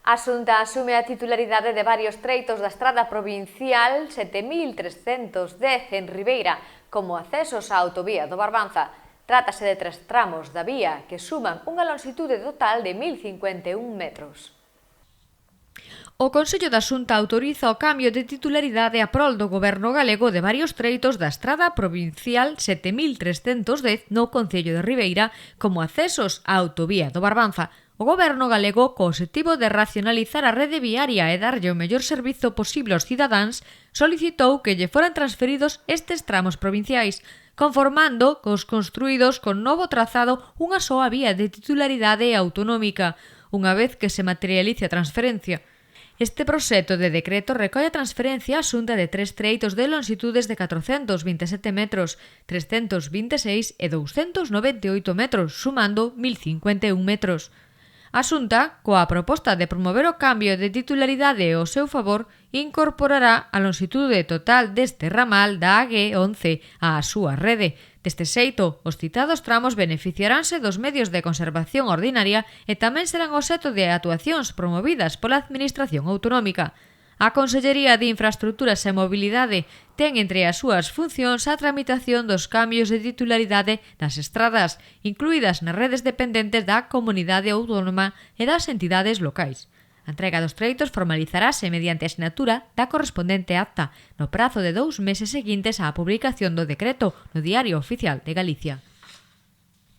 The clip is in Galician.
A Xunta asume a titularidade de varios treitos da estrada provincial 7310 en Ribeira como accesos á autovía do Barbanza. Trátase de 3 tramos da vía que suman unha longitude total de 1051 metros. O Consello da Xunta autoriza o cambio de titularidade a prol do Goberno galego de varios treitos da estrada provincial 7310 no Concello de Ribeira como accesos á autovía do Barbanza. O Goberno galego, co obxectivo de racionalizar a rede viaria e darlle o mellor servizo posible aos cidadáns, solicitou que lle foran transferidos estes tramos provinciais, conformando cos construídos con novo trazado unha soa vía de titularidade autonómica, unha vez que se materialice a transferencia. Este proxecto de decreto recolle a transferencia á Xunta de 3 treitos de longitudes de 427 metros, 326 e 298 metros, sumando 1051 metros. A Xunta, coa proposta de promover o cambio de titularidade ao seu favor, incorporará a longitude total deste ramal da AG11 á súa rede. Deste xeito, os citados tramos beneficiaránse dos medios de conservación ordinaria e tamén serán obxecto de actuacións promovidas pola Administración autonómica. A Consellería de Infraestructuras e Mobilidade ten entre as súas funcións a tramitación dos cambios de titularidade das estradas, incluídas nas redes dependentes da Comunidade Autónoma e das entidades locais. A entrega dos treitos formalizarase mediante a asinatura da correspondente acta no prazo de 2 meses seguintes á publicación do decreto no Diario Oficial de Galicia.